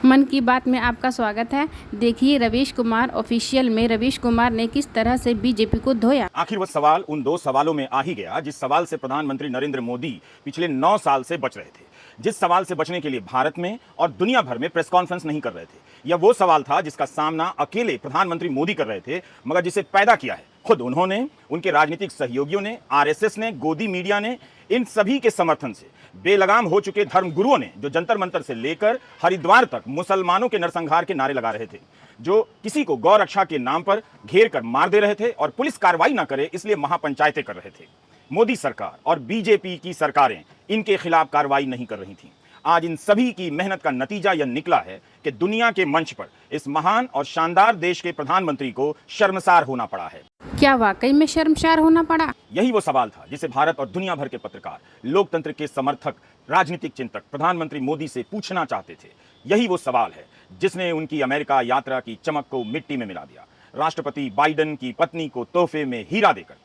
मन की बात में आपका स्वागत है। देखिए रवीश कुमार ऑफिशियल में रवीश कुमार ने किस तरह से बीजेपी को धोया। आखिर वह सवाल उन दो सवालों में आ ही गया जिस सवाल से प्रधानमंत्री नरेंद्र मोदी पिछले 9 साल से बच रहे थे, जिस सवाल से बचने के लिए भारत में और दुनिया भर में प्रेस कॉन्फ्रेंस नहीं कर रहे थे। यह वो सवाल था जिसका सामना अकेले प्रधानमंत्री मोदी कर रहे थे, मगर जिसे पैदा किया है खुद उन्होंने, उनके राजनीतिक सहयोगियों ने, आरएसएस ने, गोदी मीडिया ने, इन सभी के समर्थन से बेलगाम हो चुके धर्म गुरुओं ने, जो जंतर मंतर से लेकर हरिद्वार तक मुसलमानों के नरसंहार के नारे लगा रहे थे, जो किसी को गौ रक्षा के नाम पर घेर कर मार दे रहे थे और पुलिस कार्रवाई ना करे इसलिए महापंचायतें कर रहे थे। मोदी सरकार और बीजेपी की सरकारें इनके खिलाफ कार्रवाई नहीं कर रही थीं। आज इन सभी की मेहनत का नतीजा यह निकला है कि दुनिया के मंच पर इस महान और शानदार देश के प्रधानमंत्री को शर्मसार होना पड़ा है। क्या वाकई में शर्मसार होना पड़ा? यही वो सवाल था जिसे भारत और दुनिया भर के पत्रकार, लोकतंत्र के समर्थक, राजनीतिक चिंतक प्रधानमंत्री मोदी से पूछना चाहते थे। यही वो सवाल है जिसने उनकी अमेरिका यात्रा की चमक को मिट्टी में मिला दिया। राष्ट्रपति बाइडेन की पत्नी को तोहफे में हीरा देकर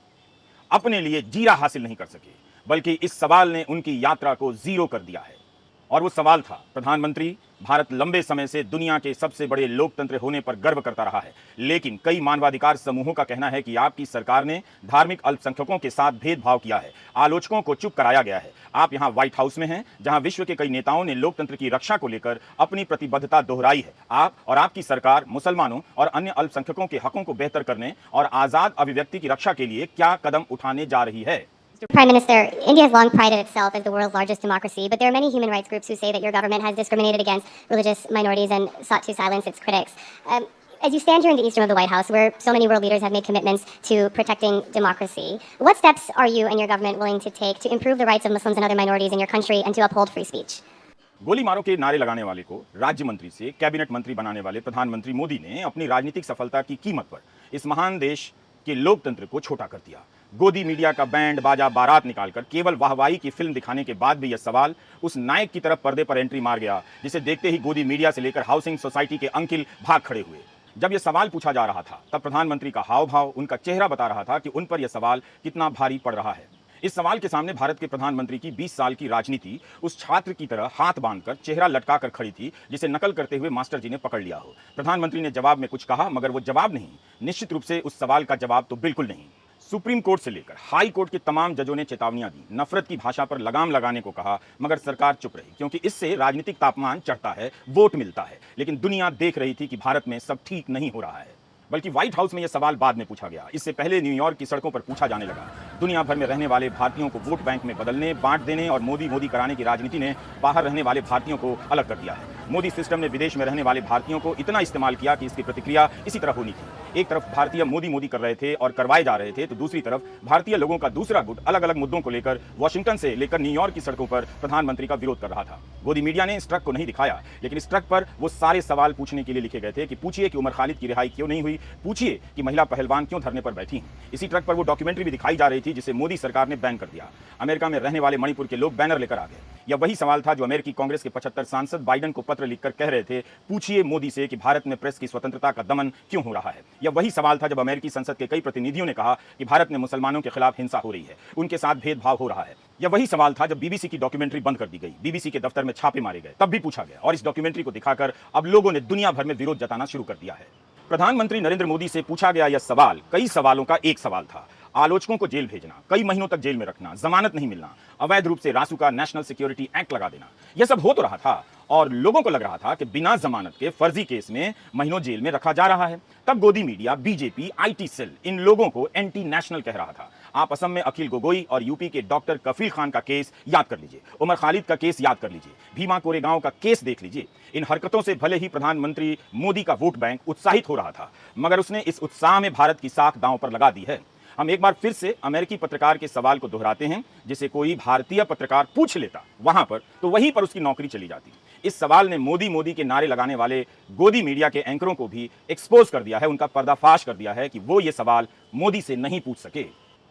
अपने लिए जीरा हासिल नहीं कर सके, बल्कि इस सवाल ने उनकी यात्रा को जीरो कर दिया है। और वो सवाल था, प्रधानमंत्री, भारत लंबे समय से दुनिया के सबसे बड़े लोकतंत्र होने पर गर्व करता रहा है, लेकिन कई मानवाधिकार समूहों का कहना है कि आपकी सरकार ने धार्मिक अल्पसंख्यकों के साथ भेदभाव किया है, आलोचकों को चुप कराया गया है। आप यहाँ व्हाइट हाउस में हैं, जहाँ विश्व के कई नेताओं ने लोकतंत्र की रक्षा को लेकर अपनी प्रतिबद्धता दोहराई है। आप और आपकी सरकार मुसलमानों और अन्य अल्पसंख्यकों के हकों को बेहतर करने और आज़ाद अभिव्यक्ति की रक्षा के लिए क्या कदम उठाने जा रही है? Prime Minister, India has long prided itself as the world's largest democracy, but there are many human rights groups who say that your government has discriminated against religious minorities and sought to silence its critics. As you stand here in the east room of the White House, where so many world leaders have made commitments to protecting democracy, what steps are you and your government willing to take to improve the rights of Muslims and other minorities in your country and to uphold free speech? गोली मारो के नारे लगाने वाले को राज्य मंत्री से कैबिनेट मंत्री बनाने वाले प्रधानमंत्री मोदी ने अपनी राजनीतिक सफलता की कीमत पर इस महान देश के लोकतंत्र को छोटा कर दिया। गोदी मीडिया का बैंड बाजा बारात निकालकर केवल वाहवाही की फिल्म दिखाने के बाद भी यह सवाल उस नायक की तरफ पर्दे पर एंट्री मार गया जिसे देखते ही गोदी मीडिया से लेकर हाउसिंग सोसाइटी के अंकिल भाग खड़े हुए। जब यह सवाल पूछा जा रहा था तब प्रधानमंत्री का हाव भाव, उनका चेहरा बता रहा था कि उन पर यह सवाल कितना भारी पड़ रहा है। इस सवाल के सामने भारत के प्रधानमंत्री की 20 साल की राजनीति उस छात्र की तरह हाथ बांधकर, चेहरा लटका कर खड़ी थी जिसे नकल करते हुए मास्टर जी ने पकड़ लिया हो। प्रधानमंत्री ने जवाब में कुछ कहा, मगर वो जवाब नहीं, निश्चित रूप से उस सवाल का जवाब तो बिल्कुल नहीं। सुप्रीम कोर्ट से लेकर हाई कोर्ट के तमाम जजों ने चेतावनियां दी, नफरत की भाषा पर लगाम लगाने को कहा, मगर सरकार चुप रही, क्योंकि इससे राजनीतिक तापमान चढ़ता है, वोट मिलता है। लेकिन दुनिया देख रही थी कि भारत में सब ठीक नहीं हो रहा है। बल्कि व्हाइट हाउस में यह सवाल बाद में पूछा गया, इससे पहले न्यूयॉर्क की सड़कों पर पूछा जाने लगा। दुनिया भर में रहने वाले भारतीयों को वोट बैंक में बदलने, बांट देने और मोदी मोदी कराने की राजनीति ने बाहर रहने वाले भारतीयों को अलग कर दिया है। मोदी सिस्टम ने विदेश में रहने वाले भारतीयों को इतना इस्तेमाल किया कि इसकी प्रतिक्रिया इसी तरह होनी थी। एक तरफ भारतीय मोदी मोदी कर रहे थे और करवाए जा रहे थे, तो दूसरी तरफ भारतीय लोगों का दूसरा गुट अलग अलग मुद्दों को लेकर वाशिंगटन से लेकर न्यूयॉर्क की सड़कों पर प्रधानमंत्री का विरोध कर रहा था। गोदी मीडिया ने इस ट्रक को नहीं दिखाया, लेकिन इस ट्रक पर वो सारे सवाल पूछने के लिए लिखे गए थे कि पूछिए कि उमर खालिद की रिहाई क्यों नहीं हुई, पूछिए कि महिला पहलवान क्यों धरने पर बैठी हैं। इसी ट्रक पर वो डॉक्यूमेंट्री भी दिखाई जा रही थी जिसे मोदी सरकार ने बैन कर दिया। अमेरिका में रहने वाले मणिपुर के लोग बैनर लेकर आ गए। यह वही सवाल था जो अमेरिकी कांग्रेस के 75 सांसद बाइडेन को पत्र लिखकर कह रहे थे, पूछिए मोदी से कि भारत में प्रेस की स्वतंत्रता का दमन क्यों हो रहा है। यह वही सवाल था जब अमेरिकी संसद के कई प्रतिनिधियों ने कहा कि भारत में मुसलमानों के खिलाफ हिंसा हो रही है, उनके साथ भेदभाव हो रहा है। यह वही सवाल था जब बीबीसी की डॉक्यूमेंट्री बंद कर दी गई, बीबीसी के दफ्तर में छापे मारे गए, तब भी पूछा गया। और इस डॉक्यूमेंट्री को दिखाकर अब लोगों ने दुनिया भर में विरोध जताना शुरू कर दिया है। प्रधानमंत्री नरेंद्र मोदी से पूछा गया यह सवाल कई सवालों का एक सवाल था। आलोचकों को जेल भेजना, कई महीनों तक जेल में रखना, जमानत नहीं मिलना, अवैध रूप से रासुका नेशनल सिक्योरिटी एक्ट लगा देना, यह सब हो तो रहा था और लोगों को लग रहा था कि बिना जमानत के फर्जी केस में महीनों जेल में रखा जा रहा है। तब गोदी मीडिया, बीजेपी, आईटी सेल इन लोगों को एंटी नेशनल कह रहा था। आप असम में अखिल गोगोई और यूपी के डॉक्टर कफील खान का केस याद कर लीजिए, उमर खालिद का केस याद कर लीजिए, भीमा कोरेगांव का केस देख लीजिए। इन हरकतों से भले ही प्रधानमंत्री मोदी का वोट बैंक उत्साहित हो रहा था, मगर उसने इस उत्साह में भारत की साख दांव पर लगा दी है। हम एक बार फिर से अमेरिकी पत्रकार के सवाल को दोहराते हैं, जिसे कोई भारतीय पत्रकार पूछ लेता वहां पर, तो वहीं पर उसकी नौकरी चली जाती। इस सवाल ने मोदी मोदी के नारे लगाने वाले गोदी मीडिया के एंकरों को भी एक्सपोज कर दिया है, उनका पर्दाफाश कर दिया है कि वो ये सवाल मोदी से नहीं पूछ सके।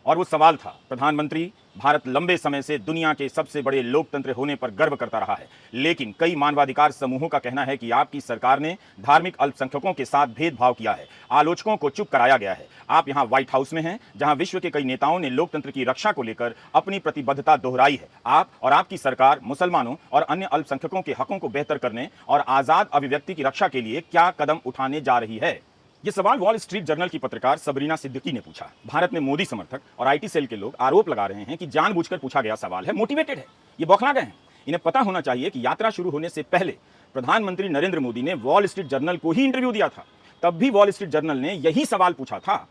और वो सवाल था, प्रधानमंत्री, भारत लंबे समय से दुनिया के सबसे बड़े लोकतंत्र होने पर गर्व करता रहा है, लेकिन कई मानवाधिकार समूहों का कहना है कि आपकी सरकार ने धार्मिक अल्पसंख्यकों के साथ भेदभाव किया है, आलोचकों को चुप कराया गया है। आप यहाँ व्हाइट हाउस में हैं, जहां विश्व के कई नेताओं ने लोकतंत्र की रक्षा को लेकर अपनी प्रतिबद्धता दोहराई है। आप और आपकी सरकार मुसलमानों और अन्य अल्पसंख्यकों के हकों को बेहतर करने और आजाद अभिव्यक्ति की रक्षा के लिए क्या कदम उठाने जा रही है? ये सवाल वॉल स्ट्रीट जर्नल की पत्रकार सबरीना सिद्दीकी ने पूछा। भारत में मोदी समर्थक और आईटी सेल के लोग आरोप लगा रहे हैं कि जानबूझकर पूछा गया सवाल है, मोटिवेटेड है, ये बौखला गए हैं। इन्हें पता होना चाहिए कि यात्रा शुरू होने से पहले प्रधानमंत्री नरेंद्र मोदी ने वॉल स्ट्रीट जर्नल को ही इंटरव्यू दिया था। तब भी वॉल स्ट्रीट जर्नल ने यही सवाल पूछा था।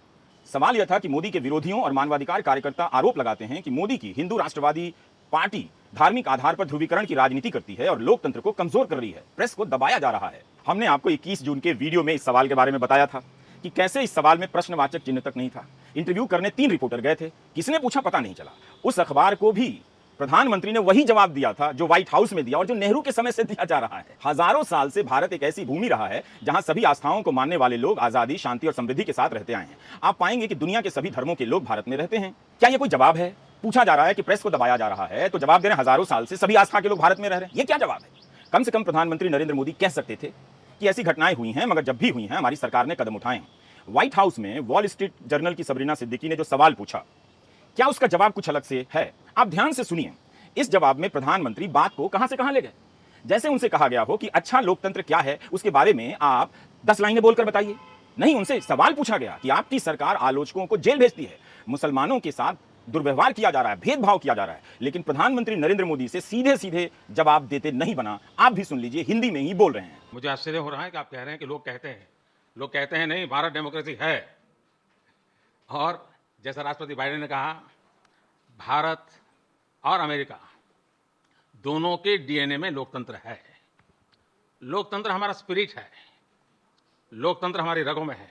सवाल यह था कि मोदी के विरोधियों और मानवाधिकार कार्यकर्ता आरोप लगाते हैं कि मोदी की हिंदू राष्ट्रवादी पार्टी धार्मिक आधार पर ध्रुवीकरण की राजनीति करती है और लोकतंत्र को कमजोर कर रही है, प्रेस को दबाया जा रहा है। हमने आपको 21 जून के वीडियो में इस सवाल के बारे में बताया था कि कैसे इस सवाल में प्रश्नवाचक चिन्ह तक नहीं था। इंटरव्यू करने 3 रिपोर्टर गए थे, किसने पूछा पता नहीं चला। उस अखबार को भी प्रधानमंत्री ने वही जवाब दिया था जो व्हाइट हाउस में दिया और जो नेहरू के समय से दिया जा रहा है। हजारों साल से भारत एक ऐसी भूमि रहा है जहां सभी आस्थाओं को मानने वाले लोग आजादी, शांति और समृद्धि के साथ रहते आए हैं। आप पाएंगे कि दुनिया के सभी धर्मों के लोग भारत में रहते हैं। क्या यह कोई जवाब है? पूछा जा रहा है कि प्रेस को दबाया जा रहा है, तो जवाब दे रहे हैं हजारों साल से सभी आस्था के लोग भारत में रह रहे हैं। ये क्या जवाब है? कम से कम प्रधानमंत्री नरेंद्र मोदी कह सकते थे कि ऐसी घटनाएं हुई हैं, मगर जब भी हुई हैं हमारी सरकार ने कदम उठाए। व्हाइट हाउस में वॉल स्ट्रीट जर्नल की सबरीना सिद्दीकी ने जो सवाल पूछा, क्या उसका जवाब कुछ अलग से है? आप ध्यान से सुनिए। इस जवाब में प्रधानमंत्री बात को कहां से कहां ले गए। जैसे उनसे कहा गया हो कि अच्छा लोकतंत्र क्या है, उसके बारे में आप 10 लाइनें बोलकर बताइए। नहीं, उनसे सवाल पूछा गया कि आपकी सरकार आलोचकों को जेल भेजती है, मुसलमानों के साथ दुर्व्यवहार किया जा रहा है, भेदभाव किया जा रहा है, लेकिन प्रधानमंत्री नरेंद्र मोदी से सीधे सीधे जवाब देते नहीं बना। आप भी सुन लीजिए, हिंदी में ही बोल रहे हैं। मुझे आश्चर्य हो रहा है कि आप कह रहे हैं कि लोग कहते हैं नहीं, भारत डेमोक्रेसी है। और जैसा राष्ट्रपति बाइडेन ने कहा, भारत और अमेरिका दोनों के डीएनए में लोकतंत्र है। लोकतंत्र हमारा स्पिरिट है, लोकतंत्र हमारी रगों में है।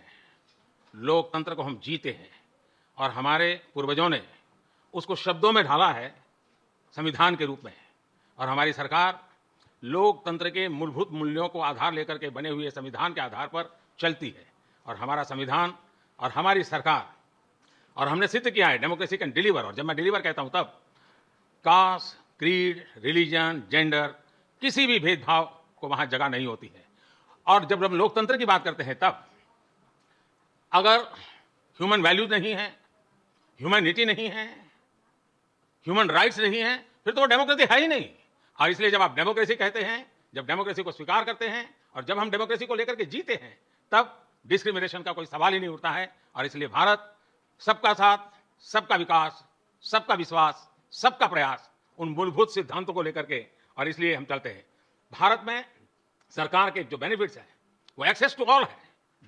लोकतंत्र को हम जीते हैं और हमारे पूर्वजों ने उसको शब्दों में ढाला है संविधान के रूप में। और हमारी सरकार लोकतंत्र के मूलभूत मूल्यों को आधार लेकर के बने हुए संविधान के आधार पर चलती है। और हमारा संविधान और हमारी सरकार, और हमने सिद्ध किया है डेमोक्रेसी कैन डिलीवर। और जब मैं डिलीवर कहता हूं तब कास्ट, क्रीड, रिलीजन, जेंडर, किसी भी भेदभाव को वहां जगह नहीं होती है। और जब हम लोकतंत्र की बात करते हैं तब अगर ह्यूमन वैल्यूज नहीं है, ह्यूमैनिटी नहीं है, ह्यूमन राइट्स नहीं है, फिर तो वो डेमोक्रेसी है ही नहीं। और इसलिए जब आप डेमोक्रेसी कहते हैं, जब डेमोक्रेसी को स्वीकार करते हैं और जब हम डेमोक्रेसी को लेकर के जीते हैं, तब डिस्क्रिमिनेशन का कोई सवाल ही नहीं उठता है। और इसलिए भारत सबका साथ, सबका विकास, सबका विश्वास, सबका प्रयास, उन मूलभूत सिद्धांतों को लेकर के, और इसलिए हम चलते हैं। भारत में सरकार के जो बेनिफिट्स हैं वो एक्सेस टू ऑल है,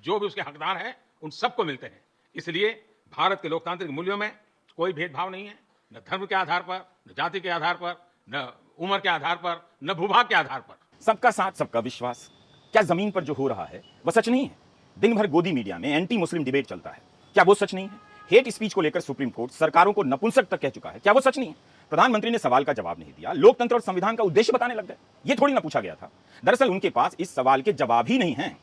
जो भी उसके हकदार हैं उन सबको मिलते हैं। इसलिए भारत के लोकतांत्रिक मूल्यों में कोई भेदभाव नहीं है, न धर्म के आधार पर, न जाति के आधार पर, न उम्र के आधार पर, न भूभाग के आधार पर। सबका साथ, सबका विश्वास। क्या जमीन पर जो हो रहा है वह सच नहीं है? दिन भर गोदी मीडिया में एंटी मुस्लिम डिबेट चलता है, क्या वो सच नहीं है? हेट स्पीच को लेकर सुप्रीम कोर्ट सरकारों को नपुंसक तक कह चुका है, क्या वो सच नहीं है? प्रधानमंत्री ने सवाल का जवाब नहीं दिया, लोकतंत्र और संविधान का उद्देश्य बताने लग गए। ये थोड़ी ना पूछा गया था। दरअसल उनके पास इस सवाल के जवाब ही नहीं है,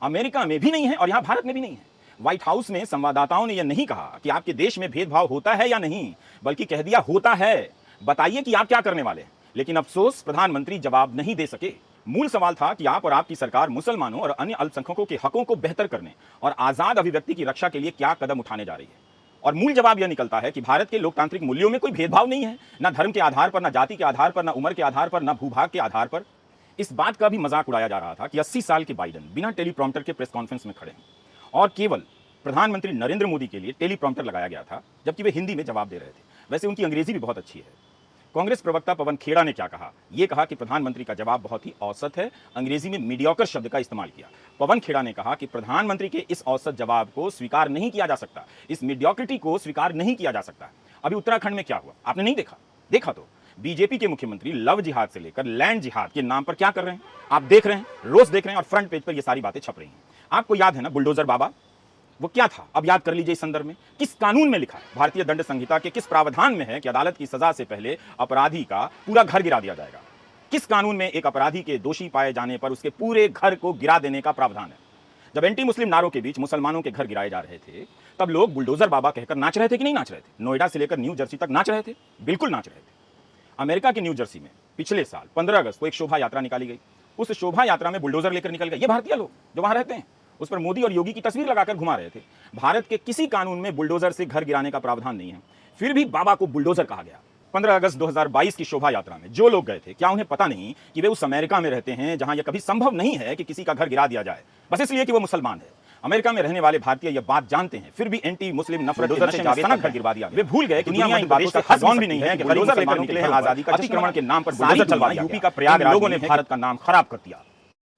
अमेरिका में भी नहीं है और यहां भारत में भी नहीं है। व्हाइट हाउस में संवाददाताओं ने यह नहीं कहा कि आपके देश में भेदभाव होता है या नहीं, बल्कि कह दिया होता है, बताइए कि आप क्या करने वाले हैं। लेकिन अफसोस, प्रधानमंत्री जवाब नहीं दे सके। मूल सवाल था कि आप और आपकी सरकार मुसलमानों और अन्य अल्पसंख्यकों के हकों को बेहतर करने और आजाद अभिव्यक्ति की रक्षा के लिए क्या कदम उठाने जा रही है। और मूल जवाब यह निकलता है कि भारत के लोकतांत्रिक मूल्यों में कोई भेदभाव नहीं है, ना धर्म के आधार पर, ना जाति के आधार पर, ना उम्र के आधार पर, ना भूभाग के आधार पर। इस बात का भी मजाक उड़ाया जा रहा था कि 80 साल के बाइडेन बिना टेलीप्रॉम्प्टर के प्रेस कॉन्फ्रेंस में खड़े हैं और केवल प्रधानमंत्री नरेंद्र मोदी के लिए टेलीप्रॉम्प्टर लगाया गया था, जबकि वे हिंदी में जवाब दे रहे थे। वैसे उनकी अंग्रेजी भी बहुत अच्छी है। कांग्रेस प्रवक्ता पवन खेड़ा ने क्या कहा? यह कहा कि प्रधानमंत्री का जवाब बहुत ही औसत है, अंग्रेजी में मीडियोकर शब्द का इस्तेमाल किया। पवन खेड़ा ने कहा कि प्रधानमंत्री के इस औसत जवाब को स्वीकार नहीं किया जा सकता, इस मीडियोक्रिटी को स्वीकार नहीं किया जा सकता। अभी उत्तराखंड में क्या हुआ आपने नहीं देखा? देखा तो बीजेपी के मुख्यमंत्री लव जिहाद से लेकर लैंड जिहाद के नाम पर क्या कर रहे हैं आप देख रहे हैं, रोज देख रहे हैं और फ्रंट पेज पर यह सारी बातें छप रही हैं। आपको याद है ना बुलडोजर बाबा, वो क्या था? अब याद कर लीजिए इस संदर्भ में किस कानून में लिखा है, भारतीय दंड संहिता के किस प्रावधान में है कि अदालत की सजा से पहले अपराधी का पूरा घर गिरा दिया जाएगा। किस कानून में एक अपराधी के दोषी पाए जाने पर उसके पूरे घर को गिरा देने का प्रावधान है। जब एंटी मुस्लिम नारों के बीच मुसलमानों के घर गिराए जा रहे थे तब लोग बुलडोजर बाबा कहकर नाच रहे थे कि नहीं नाच रहे थे? नोएडा से लेकर न्यू जर्सी तक नाच रहे थे, बिल्कुल नाच रहे थे। अमेरिका के न्यू जर्सी में पिछले साल 15 अगस्त को एक शोभा यात्रा निकाली गई। उस शोभा यात्रा में बुलडोजर लेकर निकल गए ये भारतीय लोग जो वहां रहते हैं। उस पर मोदी और योगी की तस्वीर लगाकर घुमा रहे थे। भारत के किसी कानून में बुलडोजर से घर गिराने का प्रावधान नहीं है, फिर भी बाबा को बुलडोजर कहा गया। 15 अगस्त 2022 की शोभा यात्रा में जो लोग गए थे, क्या उन्हें पता नहीं कि वे उस अमेरिका में रहते हैं जहां यह कभी संभव नहीं है कि किसी का घर गिरा दिया जाए, बस इसलिए कि वो मुसलमान है। अमेरिका में रहने वाले भारतीय यह बात जानते हैं, फिर भी एंटी मुस्लिम नफरत से घर गिरवा दिया। वे भूल गए कि दुनिया में बातों से हज़ान भी नहीं है कि बुलडोजर लेकर निकले हैं आजादी का अतिक्रमण के नाम पर बुलडोजर चलवा। यूपी का प्रयागराज लोगों ने भारत का नाम खराब कर दिया।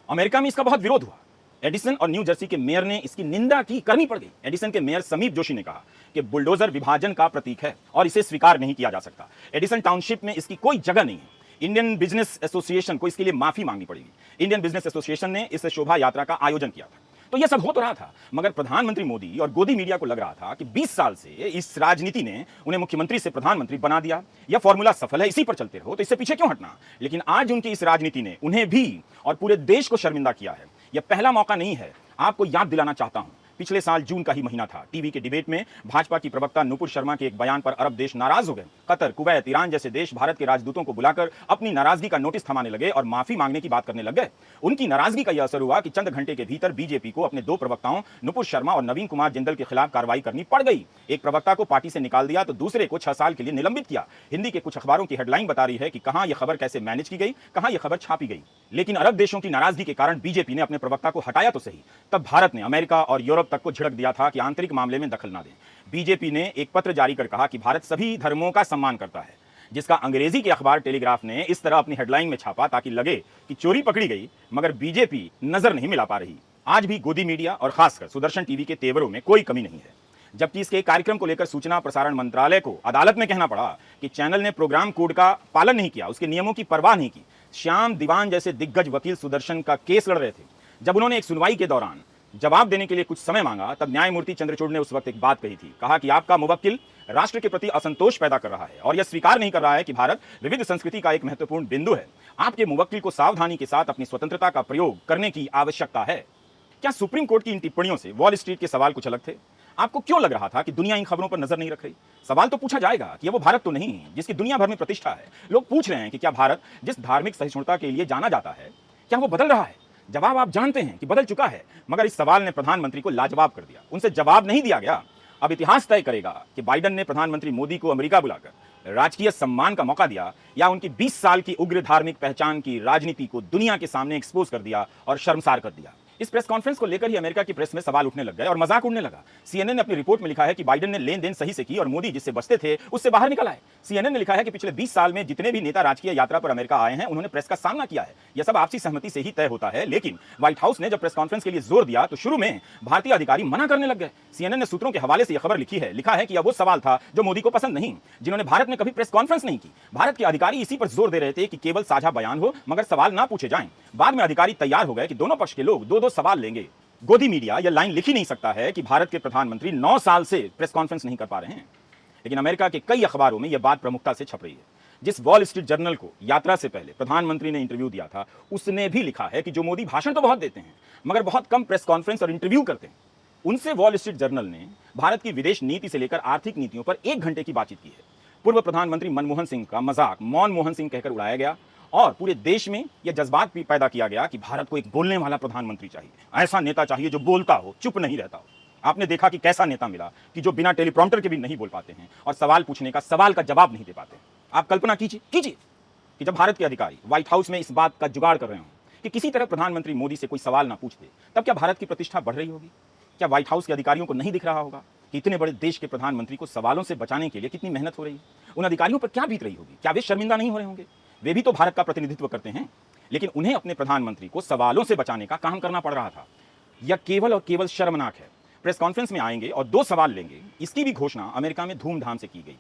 अमेरिका में इसका बहुत विरोध हुआ। एडिसन और न्यू जर्सी के मेयर ने इसकी निंदा की, करनी पड़ गई। एडिसन के मेयर समीप जोशी ने कहा कि बुलडोजर विभाजन का प्रतीक है और इसे स्वीकार नहीं किया जा सकता। एडिसन टाउनशिप में इसकी कोई जगह नहीं है। इंडियन बिजनेस एसोसिएशन को इसके लिए माफी मांगनी पड़ेगी। इंडियन बिजनेस एसोसिएशन ने इस शोभा यात्रा का आयोजन किया था। तो यह सब हो तो रहा था, मगर प्रधानमंत्री मोदी और गोदी मीडिया को लग रहा था कि 20 साल से इस राजनीति ने उन्हें मुख्यमंत्री से प्रधानमंत्री बना दिया। यह फॉर्मूला सफल है, इसी पर चलते रहो, तो इससे पीछे क्यों हटना। लेकिन आज उनकी इस राजनीति ने उन्हें भी और पूरे देश को शर्मिंदा किया है। यह पहला मौका नहीं है। आपको याद दिलाना चाहता हूं, पिछले साल जून का ही महीना था। टीवी के डिबेट में भाजपा की प्रवक्ता नुपुर शर्मा के एक बयान पर अरब देश नाराज हो गए। कतर, कुवैत, ईरान जैसे देश भारत के राजदूतों को बुलाकर अपनी नाराजगी का नोटिस थमाने लगे और माफी मांगने की बात करने लग गए। उनकी नाराजगी का यह असर हुआ कि चंद घंटे के भीतर बीजेपी को अपने दो प्रवक्ताओं नुपुर शर्मा और नवीन कुमार जिंदल के खिलाफ कार्रवाई करनी पड़ गई। एक प्रवक्ता को पार्टी से निकाल दिया तो दूसरे को 6 साल के लिए निलंबित किया। हिंदी के कुछ अखबारों की हेडलाइन बता रही है कि कहां यह खबर कैसे मैनेज की गई, कहां यह खबर छापी गई। लेकिन अरब देशों की नाराजगी के कारण बीजेपी ने अपने प्रवक्ता को हटाया तो सही, तब भारत ने अमेरिका और यूरोप तक को झिड़क दिया था कि आंतरिक मामले में दखल ना दें। बीजेपी ने एक पत्र जारी कर कहा कि भारत सभी धर्मों का सम्मान करता है, जिसका अंग्रेजी के अखबार टेलीग्राफ ने इस तरह अपनी हेडलाइन में छापा ताकि लगे कि चोरी पकड़ी गई, मगर बीजेपी नजर नहीं मिला पा रही। आज भी गोदी मीडिया और खासकर सुदर्शन टीवी के तेवरों में कोई कमी नहीं है, जबकि इसके कार्यक्रम को लेकर सूचना प्रसारण मंत्रालय को अदालत में कहना पड़ा कि चैनल ने प्रोग्राम कोड का पालन नहीं किया, उसके नियमों की परवाह नहीं की। श्याम दीवान जैसे दिग्गज वकील सुदर्शन का केस लड़ रहे थे। जब उन्होंने एक सुनवाई के दौरान जवाब देने के लिए कुछ समय मांगा, तब न्यायमूर्ति चंद्रचूड़ ने उस वक्त एक बात कही थी। कहा कि आपका मुवक्किल राष्ट्र के प्रति असंतोष पैदा कर रहा है और यह स्वीकार नहीं कर रहा है कि भारत विविध संस्कृति का एक महत्वपूर्ण बिंदु है। आपके मुवक्किल को सावधानी के साथ अपनी स्वतंत्रता का प्रयोग करने की आवश्यकता है। क्या सुप्रीम कोर्ट की इन टिप्पणियों से वॉल स्ट्रीट के सवाल कुछ अलग थे? आपको क्यों लग रहा था कि दुनिया इन खबरों पर नजर नहीं रख रही? सवाल तो पूछा जाएगा कि वो भारत तो नहीं जिसकी दुनिया भर में प्रतिष्ठा है। लोग पूछ रहे हैं कि क्या भारत जिस धार्मिक सहिष्णुता के लिए जाना जाता है, क्या वो बदल रहा है? जवाब आप जानते हैं कि बदल चुका है, मगर इस सवाल ने प्रधानमंत्री को लाजवाब कर दिया। उनसे जवाब नहीं दिया गया। अब इतिहास तय करेगा कि बाइडेन ने प्रधानमंत्री मोदी को अमेरिका बुलाकर राजकीय सम्मान का मौका दिया या उनकी 20 साल की उग्र धार्मिक पहचान की राजनीति को दुनिया के सामने एक्सपोज कर दिया और शर्मसार कर दिया। इस प्रेस कॉन्फ्रेंस को लेकर ही अमेरिका की प्रेस में सवाल उठने लग गए और मजाक उड़ने लगा। सीएनएन ने अपनी रिपोर्ट में लिखा है कि बाइडेन ने लेन देन सही से की और मोदी जिससे बचते थे उससे बाहर निकल आए। सीएनएन ने लिखा है कि पिछले 20 साल में जितने भी नेता राजकीय यात्रा पर अमेरिका आए हैं, उन्होंने प्रेस का सामना किया है। यह सब आपसी सहमति से ही तय होता है, लेकिन व्हाइट हाउस ने जब प्रेस कॉन्फ्रेंस के लिए जोर दिया तो शुरू में भारतीय अधिकारी मना करने लग गए। सीएनएन ने सूत्रों के हवाले से यह खबर लिखा है कि यह वो सवाल था जो मोदी को पसंद नहीं, जिन्होंने भारत में कभी प्रेस कॉन्फ्रेंस नहीं की। भारत के अधिकारी इसी पर जोर दे रहे थे कि केवल साझा बयान हो मगर सवाल ना पूछे जाएं। बाद में अधिकारी तैयार हो गए कि दोनों पक्ष के लोग दो सवाल लेंगे। गोदी मीडिया यह लाइन लिख ही नहीं सकता है कि भारत के प्रधानमंत्री 9 साल से प्रेस कॉन्फ्रेंस नहीं कर पा रहे हैं, लेकिन अमेरिका के कई अखबारों में यह बात प्रमुखता से छप रही है। जिस वॉल स्ट्रीट जर्नल को यात्रा से पहले प्रधानमंत्री ने इंटरव्यू दिया था, उसने भी लिखा है कि जो मोदी भाषण तो बहुत देते हैं मगर बहुत कम प्रेस कॉन्फ्रेंस और इंटरव्यू करते हैं। उनसे वॉल स्ट्रीट जर्नल ने भारत की विदेश नीति से लेकर आर्थिक नीतियों पर 1 घंटे की बातचीत की है। पूर्व प्रधानमंत्री मनमोहन सिंह का मजाक मौन मोहन सिंह कहकर उड़ाया गया और पूरे देश में यह जज्बात भी पैदा किया गया कि भारत को एक बोलने वाला प्रधानमंत्री चाहिए, ऐसा नेता चाहिए जो बोलता हो, चुप नहीं रहता हो। आपने देखा कि कैसा नेता मिला कि जो बिना टेलीप्रॉम्प्टर के भी नहीं बोल पाते हैं और सवाल पूछने का सवाल का जवाब नहीं दे पाते। आप कल्पना कीजिए कि जब भारत के अधिकारी व्हाइट हाउस में इस बात का जुगाड़ कर रहे हों कि किसी तरह प्रधानमंत्री मोदी से कोई सवाल ना पूछते, तब क्या भारत की प्रतिष्ठा बढ़ रही होगी? क्या व्हाइट हाउस के अधिकारियों को नहीं दिख रहा होगा कि इतने बड़े देश के प्रधानमंत्री को सवालों से बचाने के लिए कितनी मेहनत हो रही है? उन अधिकारियों पर क्या बीत रही होगी? क्या वे शर्मिंदा नहीं हो रहे होंगे? वे भी तो भारत का प्रतिनिधित्व करते हैं, लेकिन उन्हें अपने प्रधानमंत्री को सवालों से बचाने का काम करना पड़ रहा था। यह केवल और केवल शर्मनाक है। प्रेस कॉन्फ्रेंस में आएंगे और 2 सवाल लेंगे, इसकी भी घोषणा अमेरिका में धूमधाम से की गई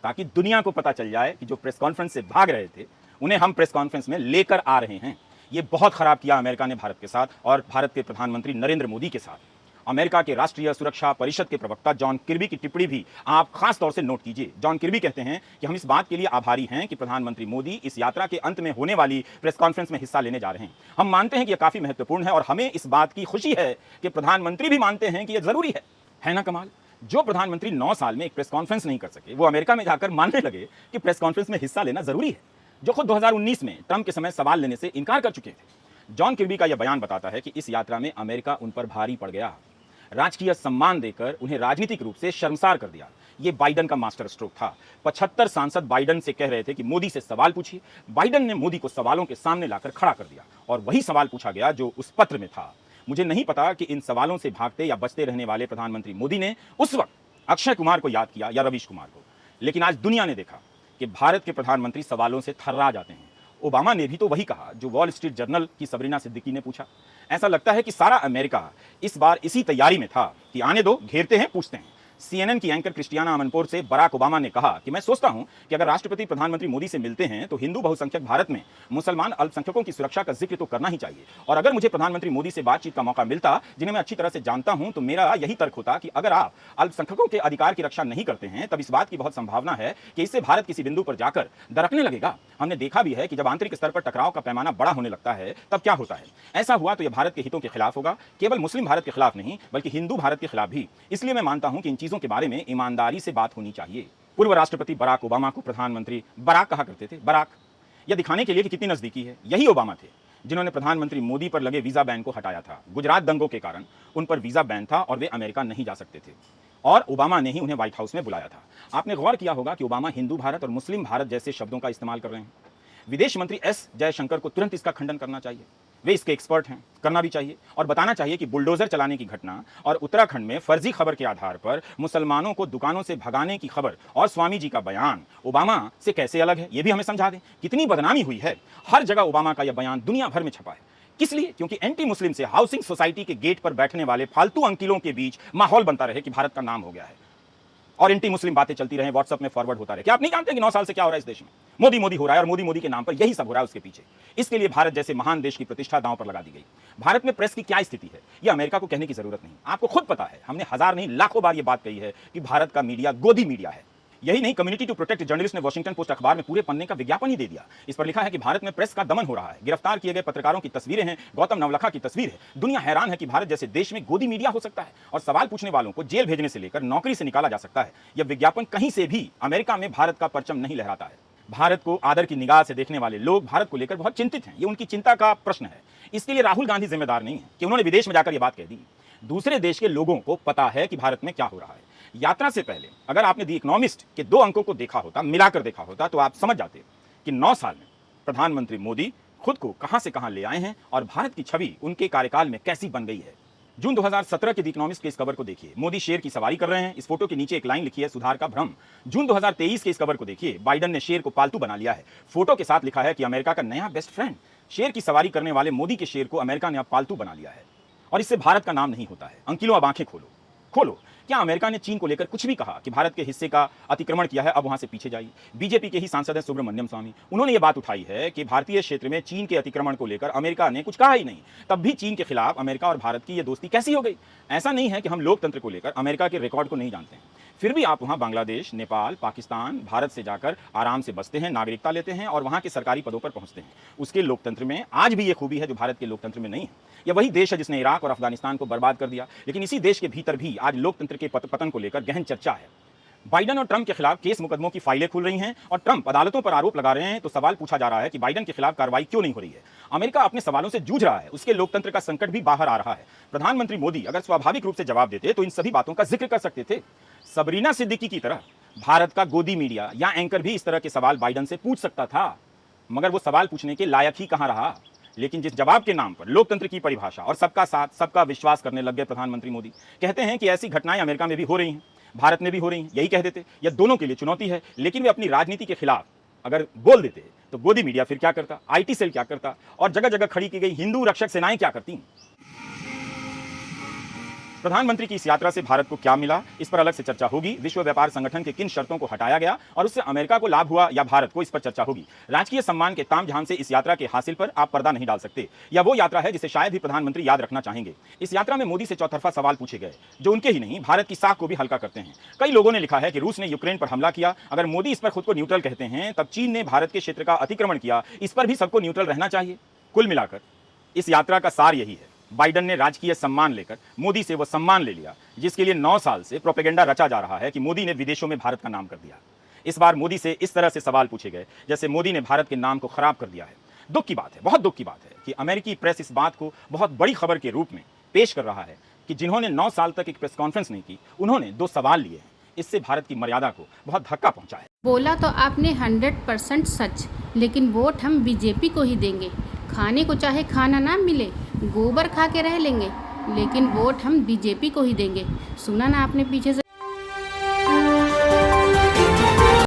ताकि दुनिया को पता चल जाए कि जो प्रेस कॉन्फ्रेंस से भाग रहे थे उन्हें हम प्रेस कॉन्फ्रेंस में लेकर आ रहे हैं। यह बहुत खराब किया अमेरिका ने भारत के साथ और भारत के प्रधानमंत्री नरेंद्र मोदी के साथ। अमेरिका के राष्ट्रीय सुरक्षा परिषद के प्रवक्ता जॉन किर्बी की टिप्पणी भी आप खास तौर से नोट कीजिए। जॉन किर्बी कहते हैं कि हम इस बात के लिए आभारी हैं कि प्रधानमंत्री मोदी इस यात्रा के अंत में होने वाली प्रेस कॉन्फ्रेंस में हिस्सा लेने जा रहे हैं। हम मानते हैं कि यह काफी महत्वपूर्ण है और हमें इस बात की खुशी है कि प्रधानमंत्री भी मानते हैं कि यह जरूरी है ना कमाल? जो प्रधानमंत्री 9 साल में एक प्रेस कॉन्फ्रेंस नहीं कर सके, वो अमेरिका में जाकर मानने लगे कि प्रेस कॉन्फ्रेंस में हिस्सा लेना जरूरी है, जो खुद 2019 में ट्रंप के समय सवाल लेने से इनकार कर चुके थे। जॉन किर्बी का यह बयान बताता है कि इस यात्रा में अमेरिका उन पर भारी पड़ गया, राजकीय सम्मान देकर उन्हें राजनीतिक रूप से शर्मसार कर दिया। ये बाइडन का मास्टर स्ट्रोक था। 75 सांसद बाइडन से कह रहे थे कि मोदी से सवाल पूछिए। बाइडन ने मोदी को सवालों के सामने लाकर खड़ा कर दिया और वही सवाल पूछा गया जो उस पत्र में था। मुझे नहीं पता कि इन सवालों से भागते या बचते रहने वाले प्रधानमंत्री मोदी ने उस वक्त अक्षय कुमार को याद किया या रवीश कुमार को, लेकिन आज दुनिया ने देखा कि भारत के प्रधानमंत्री सवालों से थर्रा जाते हैं। ओबामा ने भी तो वही कहा जो वॉल स्ट्रीट जर्नल की सबरीना सिद्दीकी ने पूछा। ऐसा लगता है कि सारा अमेरिका इस बार इसी तैयारी में था कि आने दो, घेरते हैं, पूछते हैं। CNN की एंकर क्रिस्टियाना अमनपोर से बराक ओबामा ने कहा कि मैं सोचता हूं कि अगर राष्ट्रपति प्रधानमंत्री मोदी से मिलते हैं तो हिंदू बहुसंख्यक भारत में मुसलमान अल्पसंख्यकों की सुरक्षा का जिक्र तो करना ही चाहिए, और अगर मुझे प्रधानमंत्री मोदी से बातचीत का मौका मिलता जिन्हें मैं अच्छी तरह से जानता हूं, तो मेरा यही तर्क होता कि अगर आप अल्पसंख्यकों के अधिकार की रक्षा नहीं करते हैं तब इस बात की बहुत संभावना है कि इससे भारत किसी बिंदु पर जाकर दरकने लगेगा। हमने देखा भी है कि जब आंतरिक स्तर पर टकराव का पैमाना बड़ा होने लगता है तब क्या होता है। ऐसा हुआ तो यह भारत के हितों के खिलाफ होगा, केवल मुस्लिम भारत के खिलाफ नहीं बल्कि हिंदू भारत के खिलाफ भी। इसलिए मैं मानता हूं कि इन चीजों के बारे में ईमानदारी से बात होनी चाहिए। पूर्व राष्ट्रपति बराक ओबामा को प्रधानमंत्री बराक कहा करते थे, बराक, यह दिखाने के लिए कि कितनी नजदीकी है। यही ओबामा थे जिन्होंने प्रधानमंत्री मोदी पर लगे वीजा बैन को हटाया था। गुजरात दंगों के कारण उन पर वीजा बैन था और वे अमेरिका नहीं जा सकते थे, और ओबामा ने ही उन्हें व्हाइट हाउस में बुलाया था। आपने गौर किया होगा कि ओबामा हिंदू भारत और मुस्लिम भारत जैसे शब्दों का इस्तेमाल कर रहे हैं। विदेश मंत्री एस जयशंकर को तुरंत इसका खंडन करना चाहिए, वे इसके एक्सपर्ट हैं, करना भी चाहिए, और बताना चाहिए कि बुलडोजर चलाने की घटना और उत्तराखंड में फर्जी खबर के आधार पर मुसलमानों को दुकानों से भगाने की खबर और स्वामी जी का बयान ओबामा से कैसे अलग है, ये भी हमें समझा दें। कितनी बदनामी हुई है, हर जगह ओबामा का यह बयान दुनिया भर में छपा है। किस लिए? क्योंकि एंटी मुस्लिम से हाउसिंग सोसाइटी के गेट पर बैठने वाले फालतू अंकिलों के बीच माहौल बनता रहे कि भारत का नाम हो गया है और एंटी मुस्लिम बातें चलती रहे, व्हाट्सएप में फॉरवर्ड होता रहे। क्या आप नहीं जानते कि 9 साल से क्या हो रहा है इस देश में? मोदी मोदी हो रहा है, और मोदी मोदी के नाम पर यही सब हो रहा है उसके पीछे। इसके लिए भारत जैसे महान देश की प्रतिष्ठा दांव पर लगा दी गई। भारत में प्रेस की क्या स्थिति है यह अमेरिका को कहने की जरूरत नहीं, आपको खुद पता है। हमने हजार नहीं लाखों बार यह बात कही है कि भारत का मीडिया गोदी मीडिया है। यही नहीं, कम्युनिटी टू प्रोटेक्ट जर्नलिस्ट ने वॉशिंगटन पोस्ट अखबार में पूरे पन्ने का विज्ञापन ही दे दिया। इस पर लिखा है कि भारत में प्रेस का दमन हो रहा है, गिरफ्तार किए गए पत्रकारों की तस्वीरें हैं, गौतम नवलखा की तस्वीर है। दुनिया हैरान है कि भारत जैसे देश में गोदी मीडिया हो सकता है और सवाल पूछने वालों को जेल भेजने से लेकर नौकरी से निकाला जा सकता है। यह विज्ञापन कहीं से भी अमेरिका में भारत का परचम नहीं लहराता है। भारत को आदर की निगाह से देखने वाले लोग भारत को लेकर बहुत चिंतित हैं, ये उनकी चिंता का प्रश्न है। इसके लिए राहुल गांधी जिम्मेदार नहीं है कि उन्होंने विदेश में जाकर यह बात कह दी। दूसरे देश के लोगों को पता है कि भारत में क्या हो रहा है। यात्रा से पहले अगर आपने दी इकोनॉमिस्ट के 2 अंकों को देखा होता, मिलाकर देखा होता, तो आप समझ जाते कि 9 साल में प्रधानमंत्री मोदी खुद को कहां से कहां ले आए हैं और भारत की छवि उनके कार्यकाल में कैसी बन गई है। जून 2017 के द इकोनॉमिस्ट के इस खबर को देखिए, मोदी शेर की सवारी कर रहे हैं। इस फोटो के नीचे एक लाइन लिखी है, सुधार का भ्रम। जून 2023 के इस खबर को देखिए, बाइडन ने शेर को पालतू बना लिया है। फोटो के साथ लिखा है कि अमेरिका का नया बेस्ट फ्रेंड। शेर की सवारी करने वाले मोदी के शेर को अमेरिका ने अब पालतू बना लिया है और इससे भारत का नाम नहीं होता है। अंकिलों, अब आंखें खोलो खोलो। क्या अमेरिका ने चीन को लेकर कुछ भी कहा कि भारत के हिस्से का अतिक्रमण किया है, अब वहां से पीछे जाइए। बीजेपी के ही सांसद हैं सुब्रमण्यम स्वामी, उन्होंने ये बात उठाई है कि भारतीय क्षेत्र में चीन के अतिक्रमण को लेकर अमेरिका ने कुछ कहा ही नहीं, तब भी चीन के खिलाफ अमेरिका और भारत की ये दोस्ती कैसी हो गई। ऐसा नहीं है कि हम लोकतंत्र को लेकर अमेरिका के रिकॉर्ड को नहीं जानते हैं, फिर भी आप वहां बांग्लादेश, नेपाल, पाकिस्तान, भारत से जाकर आराम से बसते हैं, नागरिकता लेते हैं और वहां के सरकारी पदों पर पहुंचते हैं। उसके लोकतंत्र में आज भी ये खूबी है जो भारत के लोकतंत्र में नहीं है। यह वही देश है जिसने इराक और अफगानिस्तान को बर्बाद कर दिया, लेकिन इसी देश के भीतर भी आज लोकतंत्र के पतन को लेकर गहन चर्चा है। बाइडन और ट्रंप के खिलाफ केस मुकदमों की फाइलें खुल रही हैं और ट्रंप अदालतों पर आरोप लगा रहे हैं, तो सवाल पूछा जा रहा है कि बाइडन के खिलाफ कार्रवाई क्यों नहीं हो रही है। अमेरिका अपने सवालों से जूझ रहा है, उसके लोकतंत्र का संकट भी बाहर आ रहा है। प्रधानमंत्री मोदी अगर स्वाभाविक रूप से जवाब देते तो इन सभी बातों का जिक्र कर सकते थे। सबरीना सिद्दीकी की तरह भारत का गोदी मीडिया या एंकर भी इस तरह के सवाल बाइडन से पूछ सकता था, मगर वो सवाल पूछने के लायक ही कहां रहा। लेकिन जिस जवाब के नाम पर लोकतंत्र की परिभाषा और सबका साथ सबका विश्वास करने लग गए प्रधानमंत्री मोदी, कहते हैं कि ऐसी घटनाएं अमेरिका में भी हो रही हैं, भारत में भी हो रही हैं, यही कह देते। यह दोनों के लिए चुनौती है, लेकिन वे अपनी राजनीति के खिलाफ अगर बोल देते तो गोदी मीडिया फिर क्या करता, आईटी सेल क्या करता और जगह जगह खड़ी की गई हिंदू रक्षक सेनाएं क्या करती। प्रधानमंत्री की इस यात्रा से भारत को क्या मिला, इस पर अलग से चर्चा होगी। विश्व व्यापार संगठन के किन शर्तों को हटाया गया और उससे अमेरिका को लाभ हुआ या भारत को, इस पर चर्चा होगी। राजकीय सम्मान के तामझाम से इस यात्रा के हासिल पर आप पर्दा नहीं डाल सकते। यह वो यात्रा है जिसे शायद ही प्रधानमंत्री याद रखना चाहेंगे। इस यात्रा में मोदी से चौतरफा सवाल पूछे गए जो उनके ही नहीं भारत की साख को भी हल्का करते हैं। कई लोगों ने लिखा है कि रूस ने यूक्रेन पर हमला किया, अगर मोदी इस पर खुद को न्यूट्रल कहते हैं, तब चीन ने भारत के क्षेत्र का अतिक्रमण किया, इस पर भी सबको न्यूट्रल रहना चाहिए। कुल मिलाकर इस यात्रा का सार यही है बाइडन ने राजकीय सम्मान लेकर मोदी से वह सम्मान ले लिया जिसके लिए 9 साल से प्रोपेगेंडा रचा जा रहा है कि मोदी ने विदेशों में भारत का नाम कर दिया। इस बार मोदी से इस तरह से सवाल पूछे गए जैसे मोदी ने भारत के नाम को खराब कर दिया है। दुख की बात है, बहुत दुख की बात है कि अमेरिकी प्रेस इस बात को बहुत बड़ी खबर के रूप में पेश कर रहा है कि जिन्होंने 9 साल तक एक प्रेस कॉन्फ्रेंस नहीं की, उन्होंने 2 सवाल लिए हैं। इससे भारत की मर्यादा को बहुत धक्का पहुंचा है। बोला तो आपने 100% सच, लेकिन वोट हम बीजेपी को ही देंगे। खाने को चाहे खाना ना मिले, गोबर खा के रह लेंगे, लेकिन वोट हम बीजेपी को ही देंगे। सुना ना आपने पीछे से